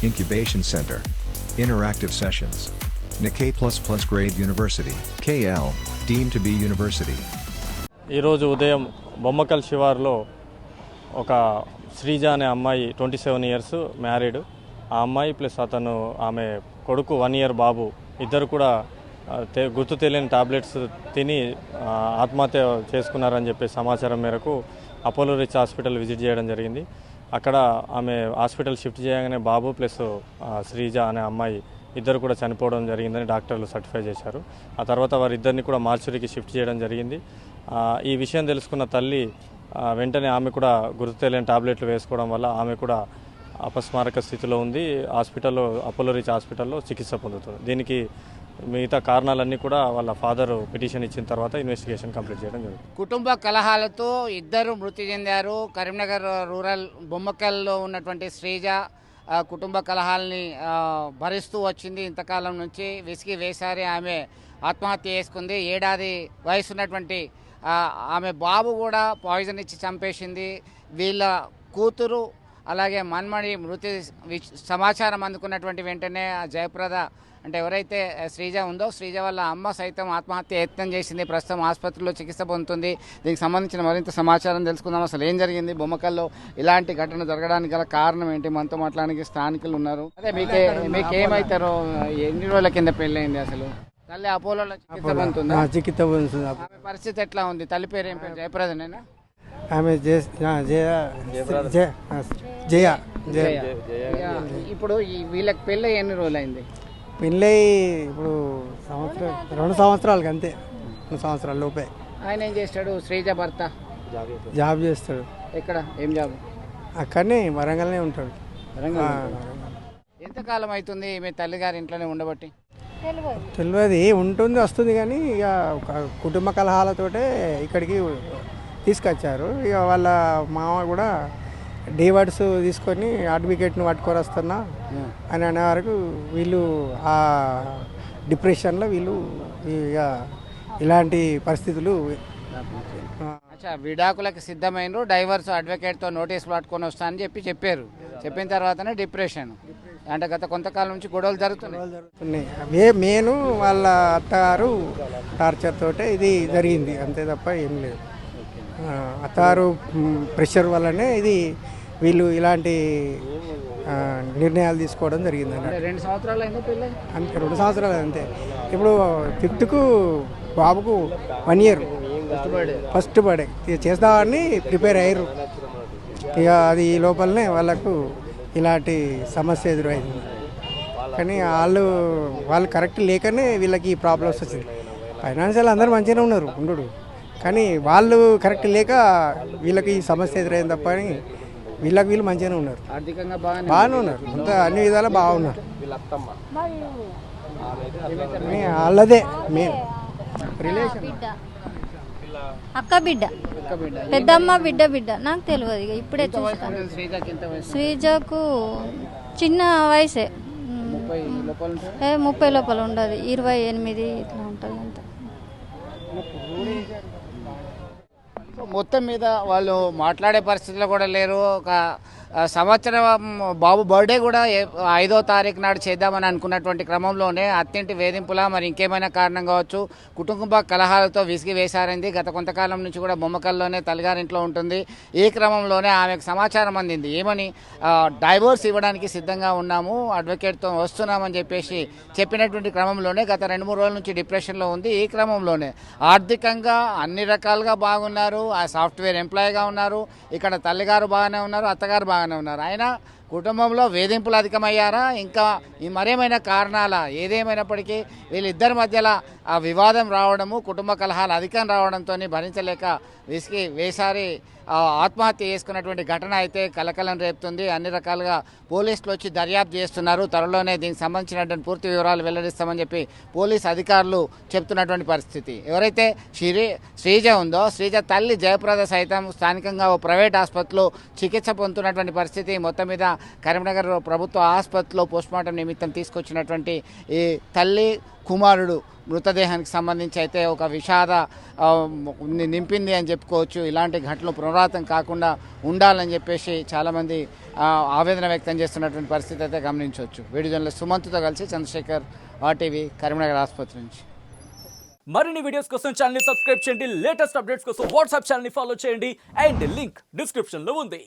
Incubation Center. Interactive sessions. Nikkei++ grade university. KL, deemed to be university. ఈరోజు ఉదయం బొమ్మకల్ శివార్లో ఒక శ్రీజ అనే అమ్మాయి 27 ఇయర్స్ మ్యారీడ్. ఆ అమ్మాయి ప్లస్ అతను ఆమె కొడుకు 1 ఇయర్ బాబు ఇద్దరు కూడా గుర్తు తెలియని టాబ్లెట్స్ తిని ఆత్మహత్య చేసుకున్నారని చెప్పే సమాచారం మేరకు అపోలో రిచ్ హాస్పిటల్ విజిట్ చేయడం జరిగింది. అక్కడ ఆమె హాస్పిటల్ షిఫ్ట్ చేయగానే బాబు ప్లస్ శ్రీజ అనే అమ్మాయి ఇద్దరు కూడా చనిపోవడం జరిగిందని డాక్టర్లు సర్టిఫై చేశారు. ఆ తర్వాత వారిద్దరిని కూడా మార్చురీకి షిఫ్ట్ చేయడం జరిగింది. ఈ విషయం తెలుసుకున్న తల్లి వెంటనే ఆమె కూడా గుర్తు తెలియని టాబ్లెట్లు వేసుకోవడం వల్ల ఆమె కూడా అపస్మారక స్థితిలో ఉంది. హాస్పిటల్లో అపోలో రిచ్ హాస్పిటల్లో చికిత్స పొందుతుంది. దీనికి మిగతా కారణాలన్నీ కూడా వాళ్ళ ఫాదర్ పిటిషన్ ఇచ్చిన తర్వాత ఇన్వెస్టిగేషన్ కంప్లీట్ చేయడం జరుగుతుంది. కుటుంబ కలహాలతో ఇద్దరు మృతి చెందారు. కరీంనగర్ రూరల్ బొమ్మకల్లో ఉన్నటువంటి శ్రీజ కుటుంబ కలహాలని భరిస్తూ వచ్చింది. ఇంతకాలం నుంచి విసిగి వేసారి ఆమె ఆత్మహత్య చేసుకుంది. ఏడాది వయసున్నటువంటి ఆమె బాబు కూడా పాయిజన్ ఇచ్చి చంపేసింది. వీళ్ళ కూతురు అలాగే మన్మడి మృతి సమాచారం అందుకున్నటువంటి వెంటనే జయప్రద అంటే ఎవరైతే శ్రీజ ఉందో శ్రీజ వాళ్ళ అమ్మ సైతం ఆత్మహత్య యత్నం చేసింది. ప్రస్తుతం ఆసుపత్రిలో చికిత్స పొందుతుంది. దీనికి సంబంధించిన మరింత సమాచారం తెలుసుకుందాం. అసలు ఏం జరిగింది, బొమ్మకల్లో ఇలాంటి ఘటన జరగడానికి గల కారణం ఏంటి, మనతో మాట్లాడడానికి స్థానికులు ఉన్నారు. అదే మీకేమైతారో ఎన్ని రోజుల కింద పెళ్ళైంది, అసలు తల్లి అపోలోలో చికిత్స పొందుతుంది. ఆమె పరిస్థితి ఎట్లా ఉంది? తల్లి పేరు ఏం పేరు? జయప్రదనేనా? ఆమె ఇప్పుడు వీళ్ళకి పెళ్ళి ఎన్ని రోజులు అయింది? పెళ్ళై ఇప్పుడు 2 సంవత్సరాలకి అంతే, 2 సంవత్సరాల లోపే. ఆయన ఏం చేస్తాడు? శ్రీజ భర్త జాబ్ చేస్తాడు. ఎక్కడ, ఏం జాబ్? అక్కడనే వరంగల్నే ఉంటాడు. ఎంతకాలం అవుతుంది మీ తల్లిగారి ఇంట్లోనే ఉండబట్టి? తెలియదు, ఉంటుంది వస్తుంది కానీ ఇక కుటుంబ కలహాలతోటే ఇక్కడికి తీసుకొచ్చారు. ఇక వాళ్ళ మామ కూడా డీవర్డ్స్ తీసుకొని అడ్వకేట్ను పట్టుకొని వస్తున్నా అని అనే వరకు వీళ్ళు ఆ డిప్రెషన్లో వీళ్ళు ఇక ఇలాంటి పరిస్థితులు. విడాకులకు సిద్ధమైనరు, డైవర్స్ అడ్వకేట్తో నోటీస్ పట్టుకొని వస్తా అని చెప్పారు. చెప్పిన తర్వాతనే డిప్రెషన్ అంటే గత కొంతకాలం నుంచి గొడవలు జరుగుతున్నాయి. నేను వాళ్ళ అత్తగారు టార్చర్ తోటే ఇది జరిగింది, అంతే తప్ప ఏం లేదు. అత్తగారు ప్రెషర్ వల్లనే ఇది వీళ్ళు ఇలాంటి నిర్ణయాలు తీసుకోవడం జరిగింది. 2 సంవత్సరాలు అయింది పెళ్ళి? అంతే, 2 సంవత్సరాలు అంతే. ఇప్పుడు 5th బాబుకు 1 ఇయర్ ఫస్ట్ బర్త్డే చేద్దామని ప్రిపేర్ అయ్యారు. ఇక అది ఈ లోపలనే వాళ్ళకు ఇలాంటి సమస్య ఎదురైంది. కానీ వాళ్ళు కరెక్ట్ లేకనే వీళ్ళకి ఈ ప్రాబ్లమ్స్ వచ్చింది. ఫైనాన్షియల్ అందరూ మంచిగానే ఉన్నారు ఉండడు, కానీ వాళ్ళు కరెక్ట్ లేక వీళ్ళకి ఈ సమస్య ఎదురైంది తప్ప అని వీళ్ళు మంచిగానే ఉన్నారు, ఆర్థికంగా బాగానే ఉన్నారు, అంత అన్ని విధాలా బాగున్నారు. వాళ్ళదే మెయిన్ రిలేషన్. అక్క బిడ్డ, పెద్దమ్మ బిడ్డ నాకు తెలియదు. ఇక ఇప్పుడే చూస్తాను. శ్రీజకు చిన్న వయసే, 30 లోపల ఉండదు, 28 ఇట్లా ఉంటుంది అంత. మొత్తం మీద వాళ్ళు మాట్లాడే పరిస్థితిలో కూడా లేరు. ఒక సంవత్సరం బాబు బర్త్డే కూడా 5వ తారీఖు నాడు చేద్దామని అనుకున్నటువంటి క్రమంలోనే అత్యంటి వేధింపులా మరి ఇంకేమైనా కారణం కావచ్చు, కుటుంబ కలహాలతో విసిగి వేశారైంది. గత కొంతకాలం నుంచి కూడా బొమ్మకల్లోనే తల్లిగారింట్లో ఉంటుంది. ఈ క్రమంలోనే ఆమెకు సమాచారం అందింది, ఏమని డైవోర్స్ ఇవ్వడానికి సిద్ధంగా ఉన్నాము, అడ్వకేట్తో వస్తున్నామని చెప్పినటువంటి క్రమంలోనే గత 2-3 రోజుల నుంచి డిప్రెషన్లో ఉంది. ఈ క్రమంలోనే ఆర్థికంగా అన్ని రకాలుగా బాగున్నారు, ఆ సాఫ్ట్వేర్ ఎంప్లాయీగా ఉన్నారు, ఇక్కడ తల్లిగారు బాగానే ఉన్నారు, అత్తగారు బాగానే ఉన్నారు. అయినా కుటుంబంలో వేధింపులు అధికమయ్యారా, ఇంకా మరేమైనా కారణాలా? ఏదేమైనప్పటికీ వీళ్ళిద్దరి మధ్యలో ఆ వివాదం రావడము, కుటుంబ కలహాలు అధికం రావడంతో భరించలేక విసిగి వేసారి ఆత్మహత్య చేసుకున్నటువంటి ఘటన అయితే కలకలం రేపుతుంది. అన్ని రకాలుగా పోలీసులు వచ్చి దర్యాప్తు చేస్తున్నారు. త్వరలోనే దీనికి సంబంధించినటువంటి పూర్తి వివరాలు వెల్లడిస్తామని చెప్పి పోలీసు అధికారులు చెప్తున్నటువంటి పరిస్థితి. ఎవరైతే శ్రీజ ఉందో శ్రీజ తల్లి జయప్రద సైతం స్థానికంగా ఓ ప్రైవేట్ ఆసుపత్రిలో చికిత్స పొందుతున్నటువంటి పరిస్థితి. మొత్తం మీద కరీంనగర్ ప్రభుత్వ ఆసుపత్రిలో పోస్ట్మార్టం నిమిత్తం తీసుకొచ్చినటువంటి ఈ తల్లి కుమారుడు మృతదేహానికి సంబంధించి అయితే ఒక విషాద నింపింది అని చెప్పుకోవచ్చు. ఇలాంటి ఘటనలు పునరావృతం కాకుండా ఉండాలని చెప్పేసి చాలామంది ఆవేదన వ్యక్తం చేస్తున్నటువంటి పరిస్థితి అయితే గమనించవచ్చు. వీడియో జర్నలిస్ట్ సుమంత్తో కలిసి చంద్రశేఖర్, ఆర్టీవీ, కరీంనగర్ ఆసుపత్రి నుంచి. మరిన్ని వీడియోస్ కోసం ఛానల్ ని సబ్స్క్రైబ్ చేయండి. లేటెస్ట్ అప్డేట్స్ కోసం వాట్సాప్ ఛానల్ ని ఫాలో చేయండి. అండ్ లింక్ డిస్క్రిప్షన్ లో ఉంది.